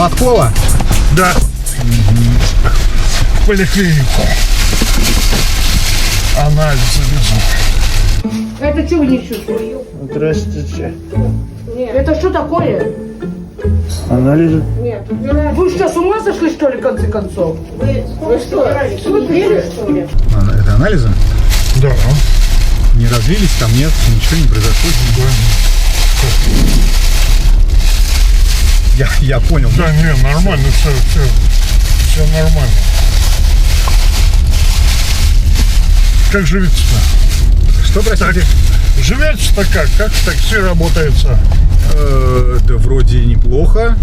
Гладкова? Да. В поликлинику. Анализы везу. Это что вы несете? Здравствуйте. Нет. Это что такое? Анализы? Нет. Вы что, с ума сошли, что ли, в конце концов? Вы что, смотрели, что ли? Это анализы? Да. Не развились, там нет, ничего не произошло. Я понял. Да, не, нормально, все нормально. Как живется-то? Что, простите? Живется-то как в такси работается? Да вроде неплохо.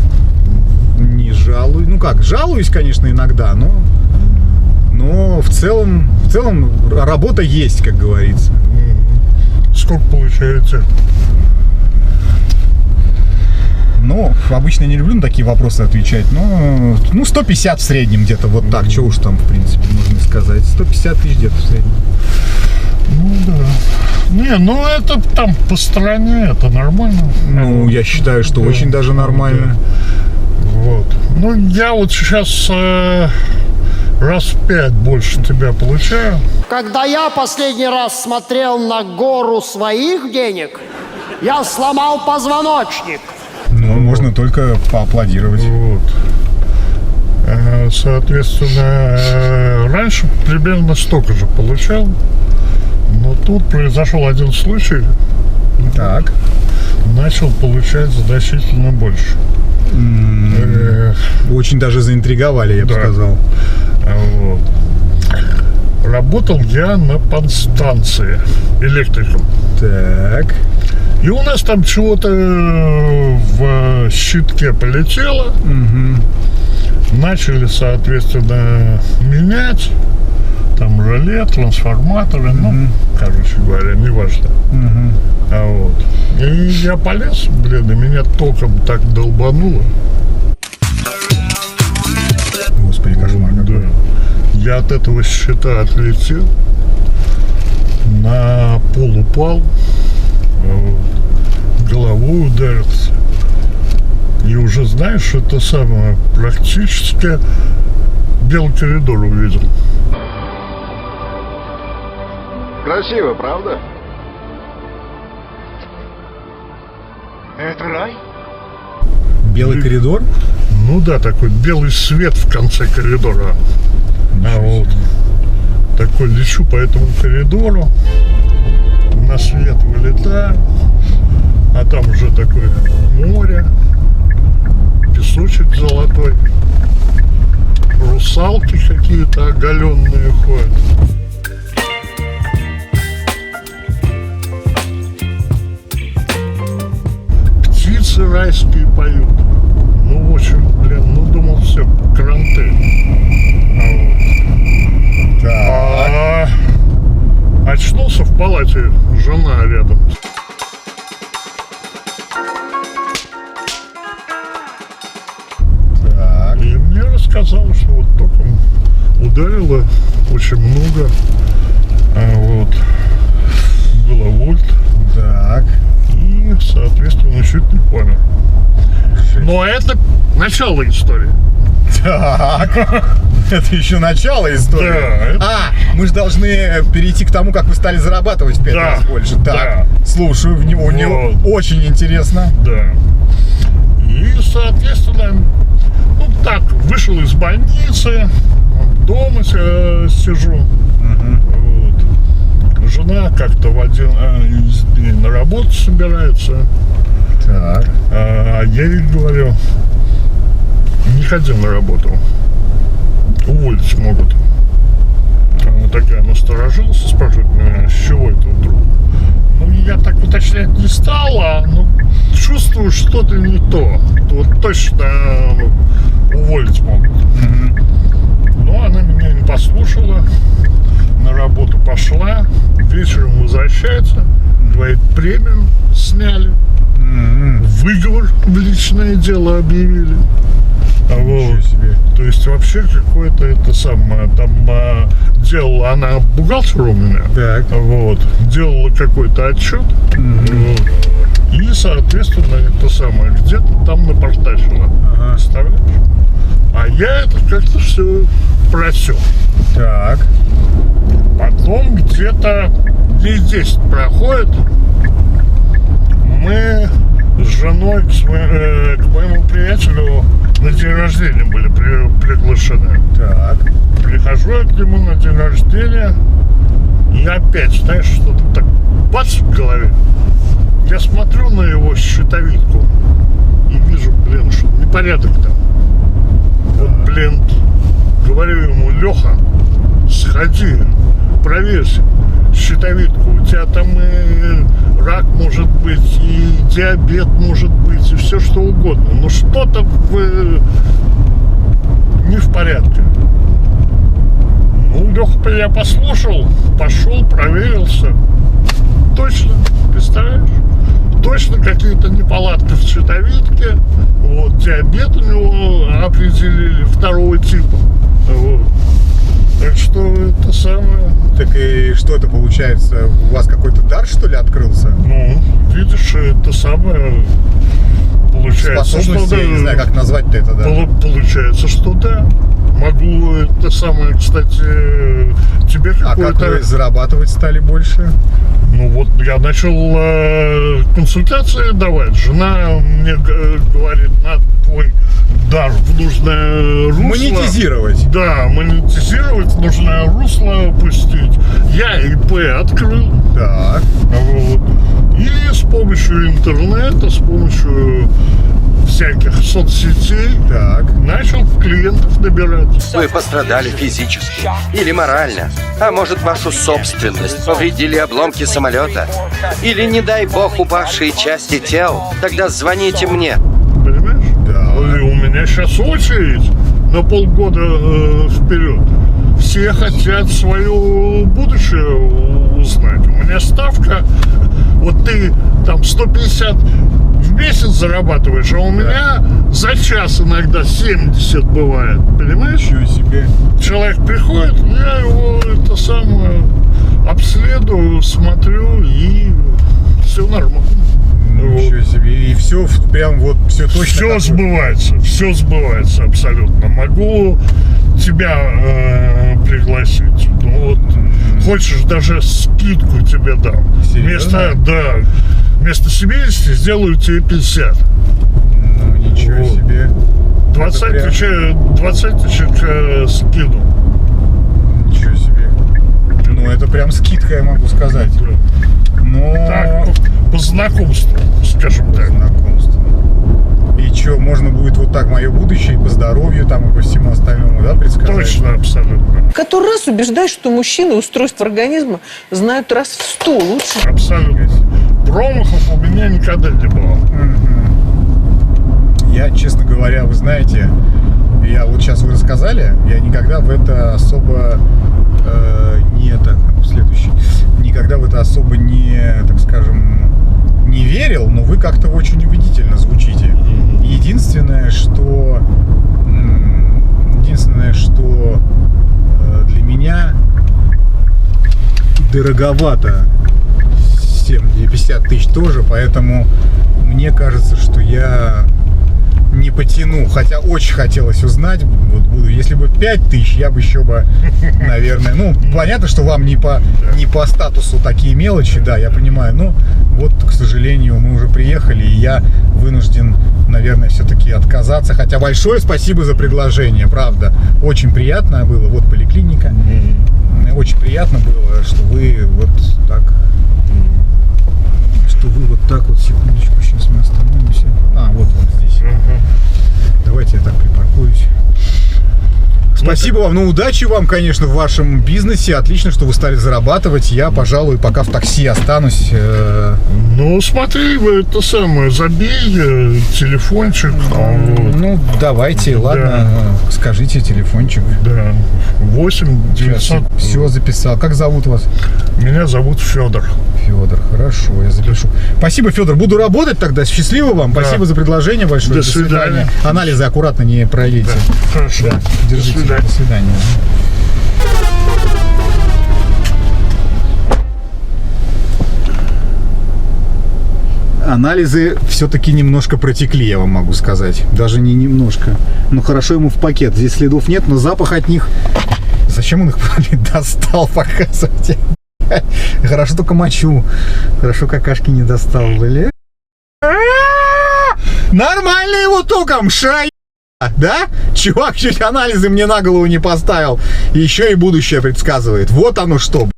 Не жалуюсь. Ну как, жалуюсь, конечно, иногда, но в целом работа есть, как говорится. Сколько получаете? Ну, обычно не люблю на такие вопросы отвечать, но 150 в среднем где-то, вот так, что уж там, в принципе, можно сказать. 150 тысяч где-то в среднем. Ну да. Не, ну это там по стране, это нормально. Ну, я считаю, что очень даже нормально. Вот. Ну, я вот сейчас раз в 5 больше тебя получаю. Когда я последний раз смотрел на гору своих денег, я сломал позвоночник. Ну, можно только поаплодировать. Вот. Соответственно, раньше примерно столько же получал. Но тут произошел один случай. Так. Начал получать значительно больше. Очень даже заинтриговали, я бы сказал. Вот. Работал я на подстанции электриком. Так. И у нас там чего-то в щитке полетело. Начали, соответственно, менять. Там реле, трансформаторы, короче говоря, неважно. Вот. И я полез, блин, и меня током так долбануло. Господи, кошмар какой. Да. Я от этого щита отлетел, на пол упал, вот, головой ударился. И уже, знаешь, это самое, практически белый коридор увидел. Красиво, правда? Это рай? Белый коридор? Ну да, такой белый свет в конце коридора. Вот. Такой лечу по этому коридору, на свет вылетаю, а там уже такое море, песочек золотой, русалки какие-то оголенные ходят. Птицы райские поют. Ну, в общем, блин, думал, все, кранты. Так. Очнулся в палате, жена рядом. Так. И мне рассказала, что вот током ударило очень много. Вот. Было вольт. Так. И, соответственно, чуть не помер. Но это начало истории. Так. Это еще начало истории. Да. Мы же должны перейти к тому, как вы стали зарабатывать в 5 раз больше. Так. Да. Слушаю, у него очень интересно. Да. И, соответственно, так, вышел из больницы, дома сижу. Вот. Жена как-то в один из дней на работу собирается. Так. А я ей говорю, не ходи на работу, уволить могут. Она такая насторожилась, спрашивает меня, с чего это вдруг? Ну, я так уточнять не стала, но чувствую, что-то не то. Вот точно уволить могут. Но она меня не послушала, на работу пошла, вечером возвращается, говорит, премию сняли, выговор в личное дело объявили. Вот. То есть вообще какое-то это самое, там делала, она бухгалтер у меня, Так. вот, делала какой-то отчет, вот, и И, соответственно, это самое, где-то там напортачило. Ага. Представляешь? А я это как-то все просек. Так. Потом где-то дней 10 проходит, мы с женой к моему приятелю на день рождения были приглашены. Так. Прихожу я к нему на день рождения, и опять, знаешь, что-то так бац в голове. Я смотрю на его щитовидку и вижу, блин, что непорядок там. Вот, блин, говорю ему: Леха, сходи, проверь щитовидку. У тебя там и рак может быть, и диабет может быть, и все что угодно. Но что-то не в порядке. Ну, Леха, я послушал, пошел, проверился. Точно, представляешь? Точно какие-то неполадки в щитовидке. Вот, диабет у него определили 2-го типа. Вот. Так что это самое... Так и что это получается? У вас какой-то дар, что ли, открылся? Ну, видишь, это самое... Получается, Способности, что да, я не знаю, как назвать-то это, да. Получается, что да. Могу это самое, кстати, тебе А какое-то... как вы зарабатывать стали больше? Ну вот я начал консультации давать. Жена мне говорит: надо твой дар в нужное русло. Монетизировать. Да, монетизировать, в нужное русло пустить. Я ИП открыл. Так. Вот. И с помощью интернета, с помощью всяких соцсетей Так. начал клиентов набирать. Вы пострадали физически или морально, а может, вашу собственность повредили обломки самолета или, не дай бог, упавшие части тел, тогда звоните мне. Понимаешь? Да. И у меня сейчас очередь на полгода вперед. Все хотят свое будущее узнать. У меня ставка, вот ты там 150 в месяц зарабатываешь, а у меня за час иногда 70 бывает. Понимаешь? Ничего себе. Человек приходит, я его это самое обследую, смотрю, и все нормально. Ничего себе. И все прям вот все точно. Все сбывается абсолютно. Могу тебя пригласить. Ну, вот, хочешь, даже скидку тебе дам. Серьезно? Вместо 70 сделаю тебе 50. Ну, ничего Вот. себе. 20 тысяч скину. Ничего себе. Ну, это прям скидка, я могу сказать. Но... Так, по знакомству, скажем так. Знакомство. И что, можно будет вот так мое будущее и по здоровью, там, и по всему остальному, да, предсказать? Точно, абсолютно. Который раз убеждаешь, что мужчины устройство организма знают раз в 100 лучше. Абсолютно. Промахов у меня никогда не было. Я, честно говоря, вы знаете, я вот сейчас вы рассказали, я никогда в это особо никогда в это особо не, так скажем, не верил, но вы как-то очень убедительно звучите. Единственное, что для меня дороговато 50 тысяч тоже, поэтому мне кажется, что я не потяну, хотя очень хотелось узнать, вот буду, если бы 5 тысяч, я бы еще бы, наверное, ну, понятно, что вам не по статусу такие мелочи, да, я понимаю, но вот, к сожалению, мы уже приехали, и я вынужден, наверное, все-таки отказаться, хотя большое спасибо за предложение, правда, очень приятно было, вот поликлиника, очень приятно было, что вы вот так, секундочку, сейчас мы остановимся, вот здесь. Давайте я так припаркуюсь. Спасибо вам, удачи вам, конечно, в вашем бизнесе. Отлично, что вы стали зарабатывать. Я, пожалуй, пока в такси останусь. Ну, смотри, это самое, забей телефончик. Ну, давайте, ладно, скажите телефончик. Да, 8 900. Все записал. Как зовут вас? Меня зовут Федор. Федор, хорошо, я запишу. Спасибо, Федор. Буду работать тогда. Счастливо вам. Да. Спасибо за предложение большое. До свидания. Анализы аккуратно не пролейте. Да. Хорошо. Да. Держите. До свидания. Анализы все-таки немножко протекли, я вам могу сказать. Даже не немножко. Ну, хорошо ему в пакет. Здесь следов нет, но запах от них... Зачем он их достал показывать? Хорошо только мочу. Хорошо какашки не достал, блин. Нормально его током, шай. Да? Чувак чуть анализы мне на голову не поставил. И еще и будущее предсказывает. Вот оно что.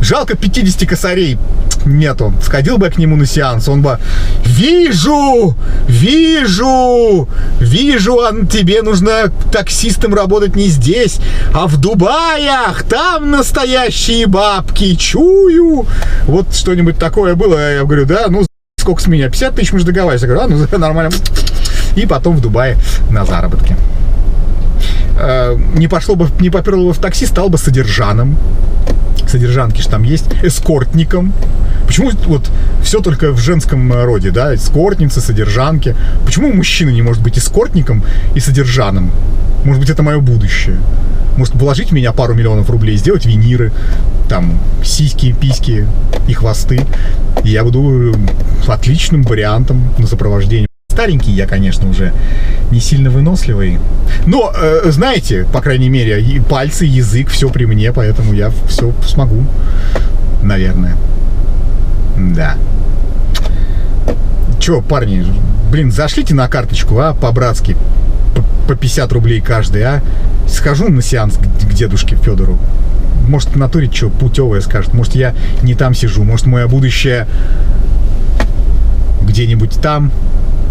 Жалко 50 косарей нету. Сходил бы я к нему на сеанс, он бы... Вижу, тебе нужно таксистом работать не здесь, а в Дубаях. Там настоящие бабки, чую. Вот что-нибудь такое было. Я говорю, да, ну сколько с меня? 50 тысяч мы же договаривались. Я говорю, ну нормально. И потом в Дубае на заработки. Не поперло бы в такси, стал бы содержаном. Содержанки же там есть, эскортником. Почему вот все только в женском роде, да? Эскортницы, содержанки. Почему мужчина не может быть эскортником и содержаном? Может быть, это мое будущее. Может, вложить в меня пару миллионов рублей, сделать виниры, там, сиськи, письки и хвосты. И я буду отличным вариантом на сопровождение. Старенький я, конечно, уже не сильно выносливый. Но, знаете, по крайней мере, и пальцы, язык, все при мне, поэтому я все смогу. Наверное. Да. Че, парни, блин, зашлите на карточку, а, по-братски. По 50 рублей каждый, а. Схожу на сеанс к дедушке Федору. Может, в натуре что путевое скажет. Может, я не там сижу. Может, мое будущее где-нибудь там,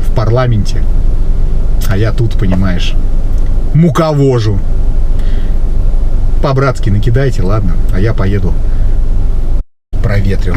в парламенте. А я тут, понимаешь, муковожу. По-братски накидайте, ладно. А я поеду проветрю.